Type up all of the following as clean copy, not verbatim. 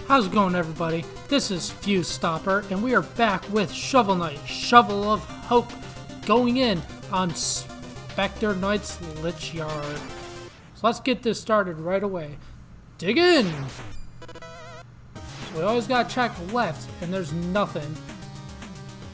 How's it going, everybody? This is Fuse Stopper, and we are back with Shovel Knight, Shovel of Hope, going in on Spectre Knight's Lich Yard. So let's get this started right away. Dig in! So we always gotta check left, and there's nothing.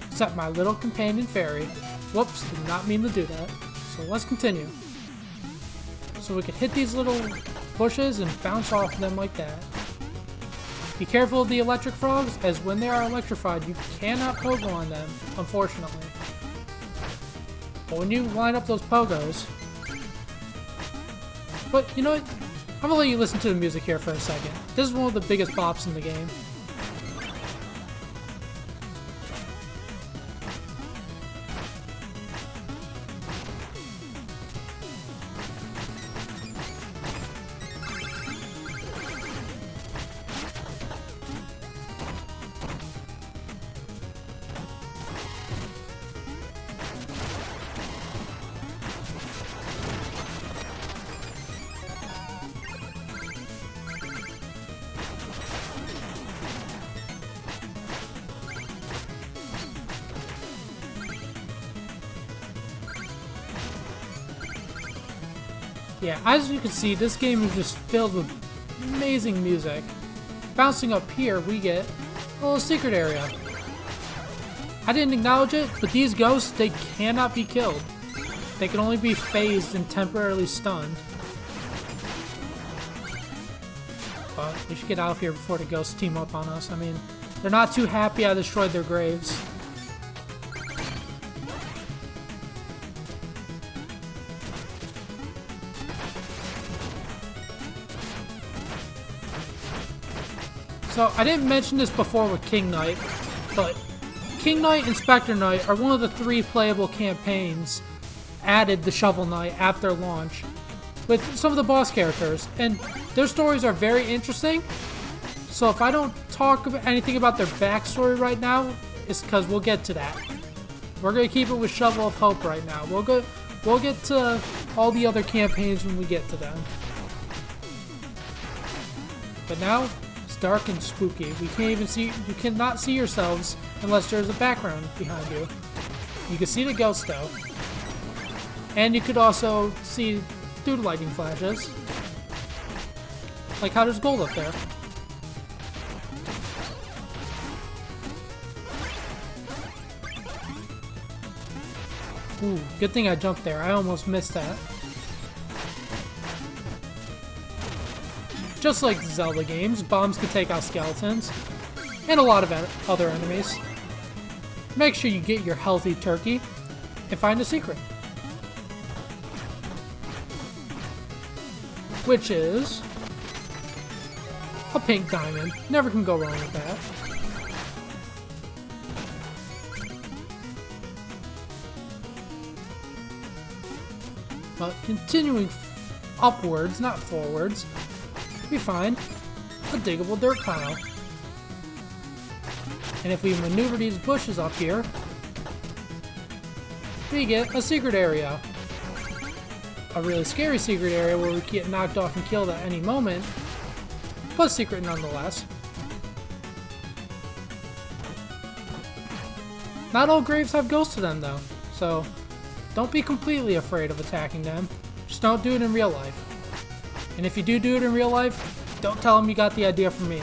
Except my little companion fairy. Whoops, did not mean to do that. So let's continue. So we can hit these little bushes and bounce off them like that. Be careful of the electric frogs, as when they are electrified, you cannot pogo on them, unfortunately. But when you line up those pogos... But, you know what? I'm gonna let you listen to the music here for a second. This is one of the biggest bops in the game. Yeah, as you can see, this game is just filled with amazing music. Bouncing up here, we get a little secret area. I didn't acknowledge it, but these ghosts, they cannot be killed. They can only be phased and temporarily stunned. But we should get out of here before the ghosts team up on us. I mean, they're not too happy I destroyed their graves. So, I didn't mention this before with King Knight, but King Knight and Spectre Knight are one of the 3 playable campaigns added to Shovel Knight after launch, with some of the boss characters, and their stories are very interesting. So if I don't talk about anything about their backstory right now, it's because we'll get to that. We're going to keep it with Shovel of Hope right now. We'll get to all the other campaigns when we get to them. But now, dark and spooky. We can't even see, you cannot see yourselves unless there's a background behind you. You can see the ghost though. And you could also see through the lightning flashes. Like how there's gold up there. Ooh, good thing I jumped there. I almost missed that. Just like Zelda games, bombs can take out skeletons, and a lot of other enemies. Make sure you get your healthy turkey, and find a secret. Which is... a pink diamond. Never can go wrong with that. But continuing upwards, not forwards, we find a diggable dirt pile. And if we maneuver these bushes up here, we get a secret area. A really scary secret area where we can get knocked off and killed at any moment, but secret nonetheless. Not all graves have ghosts to them though, so don't be completely afraid of attacking them. Just don't do it in real life. And if you do it in real life, don't tell them you got the idea from me.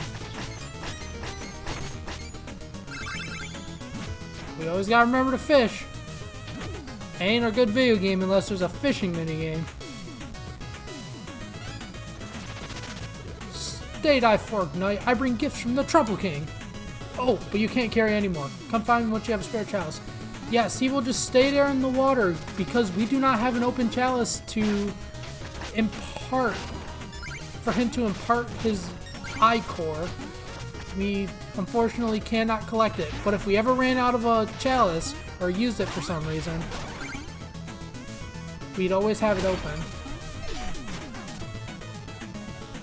We always gotta remember to fish. Ain't a good video game unless there's a fishing minigame. Stay die fork knight, I bring gifts from the Trouble King. Oh, but you can't carry anymore. Come find me once you have a spare chalice. Yes, he will just stay there in the water because we do not have an open chalice to impart. For him to impart his eye core, we unfortunately cannot collect it. But if we ever ran out of a chalice or used it for some reason, we'd always have it open.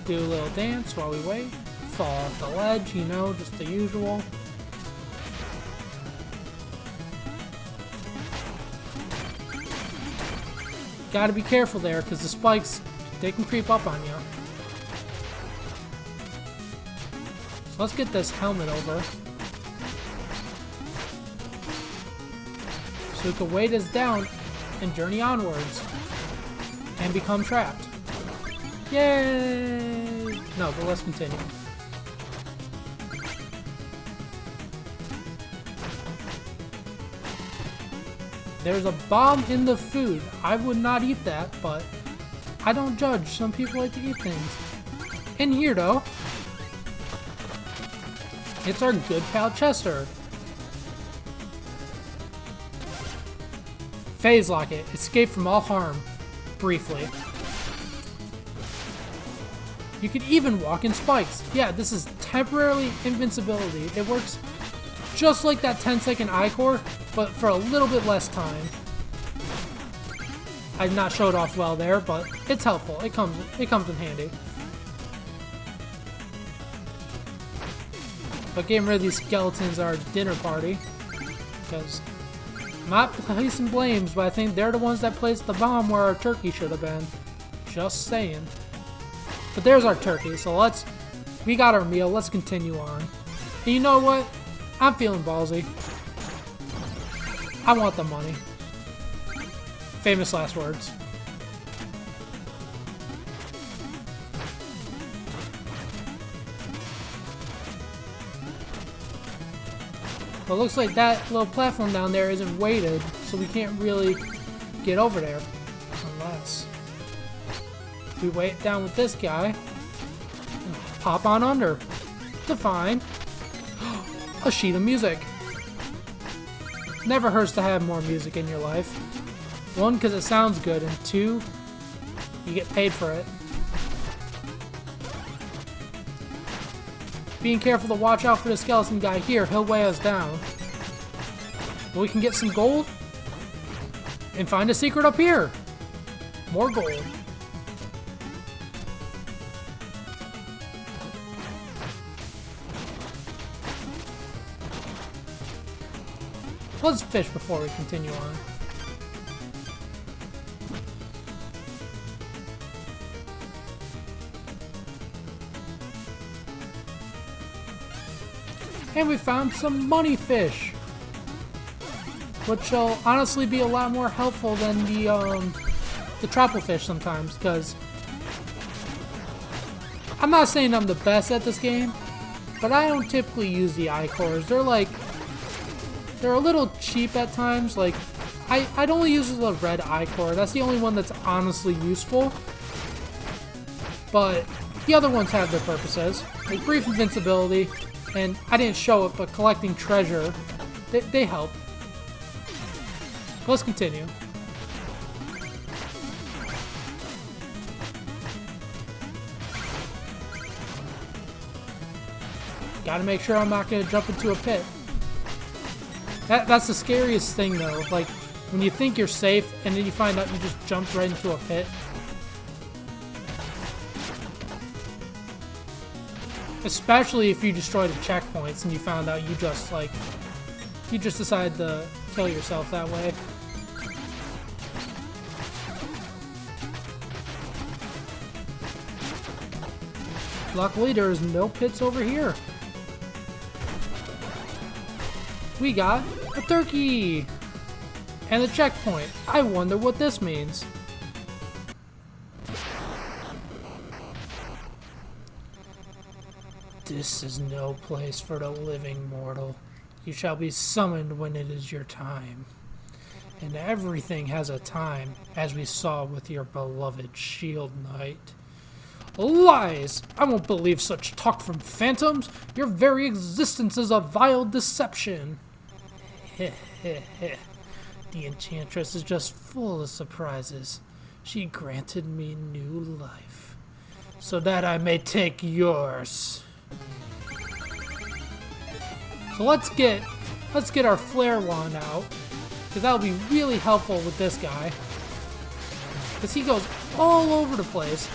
Do a little dance while we wait. Fall off the ledge, you know, just the usual. Gotta be careful there, because the spikes, they can creep up on you. So let's get this helmet over. So we can weight us down and journey onwards. And become trapped. Yay! No, but let's continue. There's a bomb in the food. I would not eat that, but I don't judge. Some people like to eat things. In here, though, it's our good pal Chester. Phase Locket. Escape from all harm. Briefly. You can even walk in spikes. Yeah, this is temporarily invincibility. It works just like that 10-second I-Core, but for a little bit less time. I've not showed off well there, but it's helpful. It comes in handy. But getting rid of these skeletons are a dinner party. Because I'm not placing blames, but I think they're the ones that placed the bomb where our turkey should have been. Just saying. But there's our turkey, so we got our meal, let's continue on. And you know what? I'm feeling ballsy. I want the money. Famous last words. But it looks like that little platform down there isn't weighted, so we can't really get over there. Unless we weigh it down with this guy. Pop on under. Define. A sheet of music. Never hurts to have more music in your life. One, because it sounds good, and two, you get paid for it. Being careful to watch out for the skeleton guy here, he'll weigh us down. But we can get some gold and find a secret up here. More gold. Let's fish before we continue on. And we found some money fish, which will honestly be a lot more helpful than the tropical fish sometimes, because I'm not saying I'm the best at this game, but I don't typically use the I-Cores. They're a little cheap at times. Like, I'd only use the red I-Core. That's the only one that's honestly useful. But the other ones have their purposes. Like brief invincibility, and I didn't show it, but collecting treasure, they help. Let's continue. Gotta make sure I'm not gonna jump into a pit. That's the scariest thing, though. Like, when you think you're safe, and then you find out you just jumped right into a pit. Especially if you destroy the checkpoints and you found out you just decided to kill yourself that way. Luckily, there's no pits over here. We got a turkey! And a checkpoint. I wonder what this means. This is no place for the living mortal. You shall be summoned when it is your time. And everything has a time, as we saw with your beloved Shield Knight. Lies! I won't believe such talk from phantoms. Your very existence is a vile deception. Heh heh heh. The Enchantress is just full of surprises. She granted me new life, so that I may take yours. So let's get our flare wand out, because that'll be really helpful with this guy. Because he goes all over the place.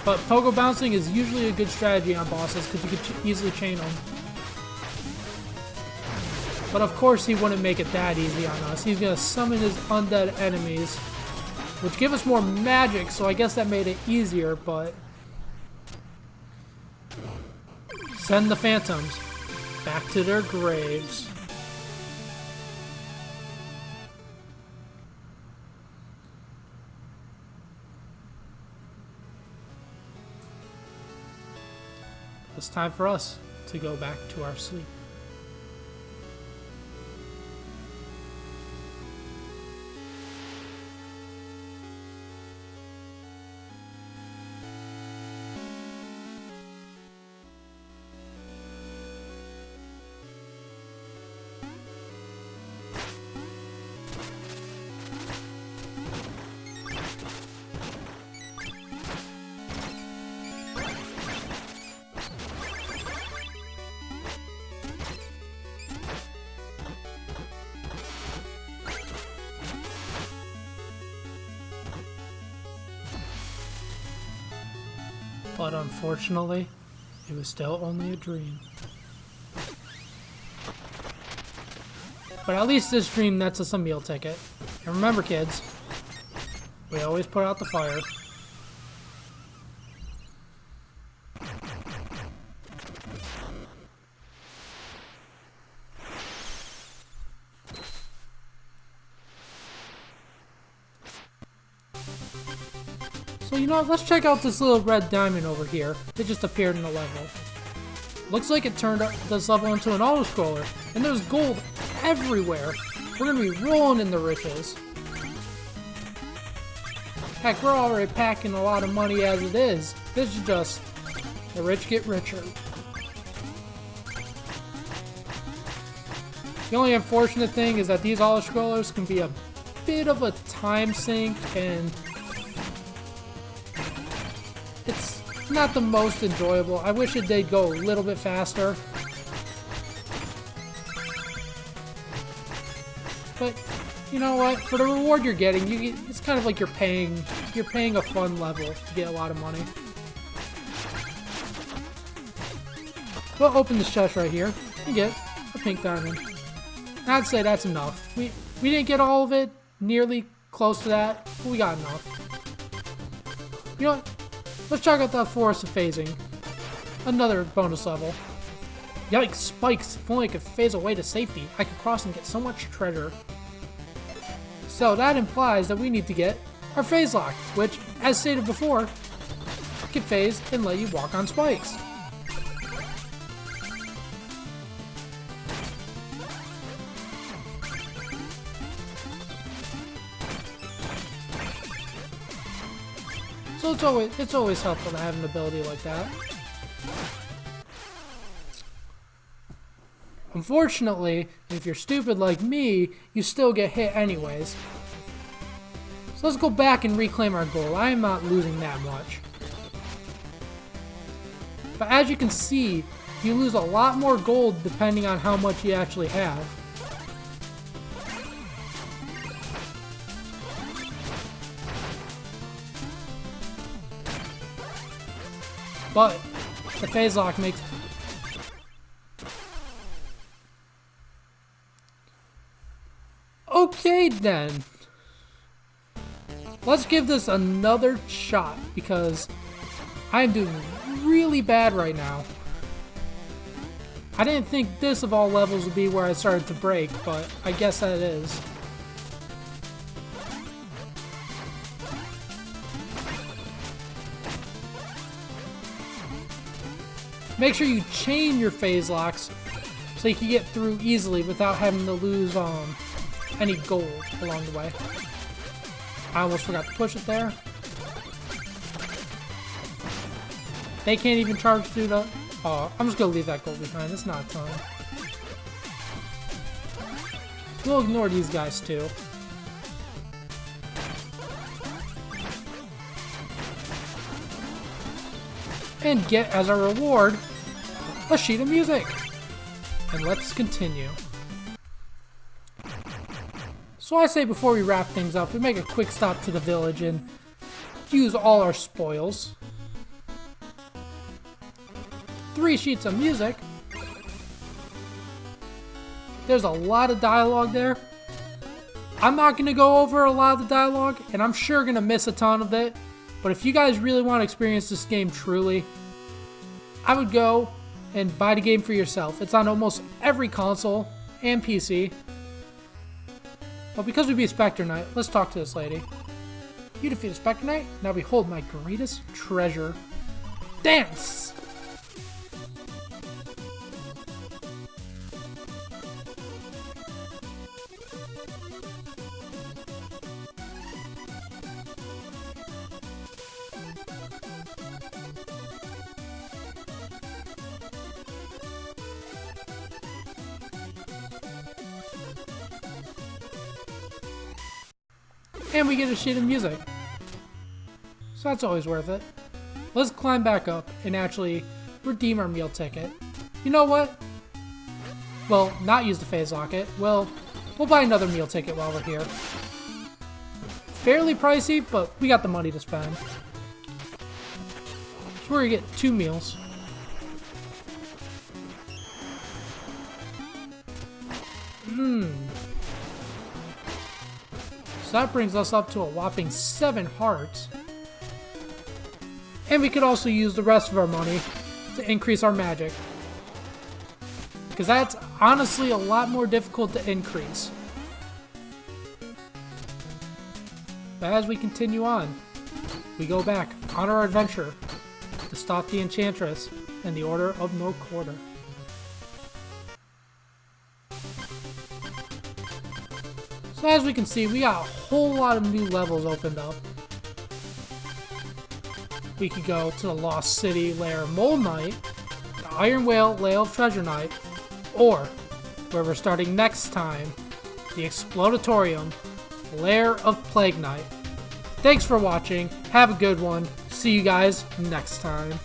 But pogo bouncing is usually a good strategy on bosses because you can easily chain them. But of course he wouldn't make it that easy on us. He's going to summon his undead enemies, which give us more magic, so I guess that made it easier, but... Send the phantoms back to their graves. It's time for us to go back to our sleep. But unfortunately, it was still only a dream. But at least this dream nets us a meal ticket. And remember, kids, we always put out the fire. So, you know what, let's check out this little red diamond over here. It just appeared in the level. Looks like it turned this level into an auto-scroller, and there's gold everywhere. We're gonna be rolling in the riches. Heck, we're already packing a lot of money as it is. This is just the rich get richer. The only unfortunate thing is that these auto-scrollers can be a bit of a time sink, and it's not the most enjoyable. I wish it did go a little bit faster. But you know what? For the reward you're getting, it's kind of like you're paying a fun level to get a lot of money. We'll open this chest right here and get a pink diamond. I'd say that's enough. We didn't get all of it, nearly close to that, but we got enough. You know what? Let's check out that Forest of Phasing. Another bonus level. Yikes, spikes. If only I could phase away to safety, I could cross and get so much treasure. So that implies that we need to get our phase lock, which, as stated before, can phase and let you walk on spikes. So it's always helpful to have an ability like that. Unfortunately, if you're stupid like me, you still get hit anyways. So let's go back and reclaim our gold. I am not losing that much. But as you can see, you lose a lot more gold depending on how much you actually have. But the phase lock makes... Okay then. Let's give this another shot because I'm doing really bad right now. I didn't think this of all levels would be where I started to break, but I guess that is. Make sure you chain your phase locks so you can get through easily without having to lose any gold along the way. I almost forgot to push it there. They can't even charge through the... Oh, I'm just gonna leave that gold behind. It's not a ton. We'll ignore these guys too. And get as a reward a sheet of music. And let's continue. So I say before we wrap things up, we make a quick stop to the village and use all our spoils. 3 sheets of music. There's a lot of dialogue there. I'm not going to go over a lot of the dialogue, and I'm sure going to miss a ton of it. But if you guys really want to experience this game truly, I would go and buy the game for yourself. It's on almost every console and PC. But because we beat Spectre Knight, let's talk to this lady. You defeated Spectre Knight? Now behold my greatest treasure. Dance! And we get a sheet of music. So that's always worth it. Let's climb back up and actually redeem our meal ticket. You know what? Well, not use the phase locket. We'll buy another meal ticket while we're here. Fairly pricey, but we got the money to spend. So we're gonna get 2 meals. So that brings us up to a whopping 7 hearts. And we could also use the rest of our money to increase our magic. Because that's honestly a lot more difficult to increase. But as we continue on, we go back on our adventure to stop the Enchantress and the Order of No Quarter. So as we can see, we got a whole lot of new levels opened up. We could go to the Lost City Lair of Mole Knight, the Iron Whale Lair of Treasure Knight, or where we're starting next time, the Explodatorium Lair of Plague Knight. Thanks for watching, have a good one, see you guys next time.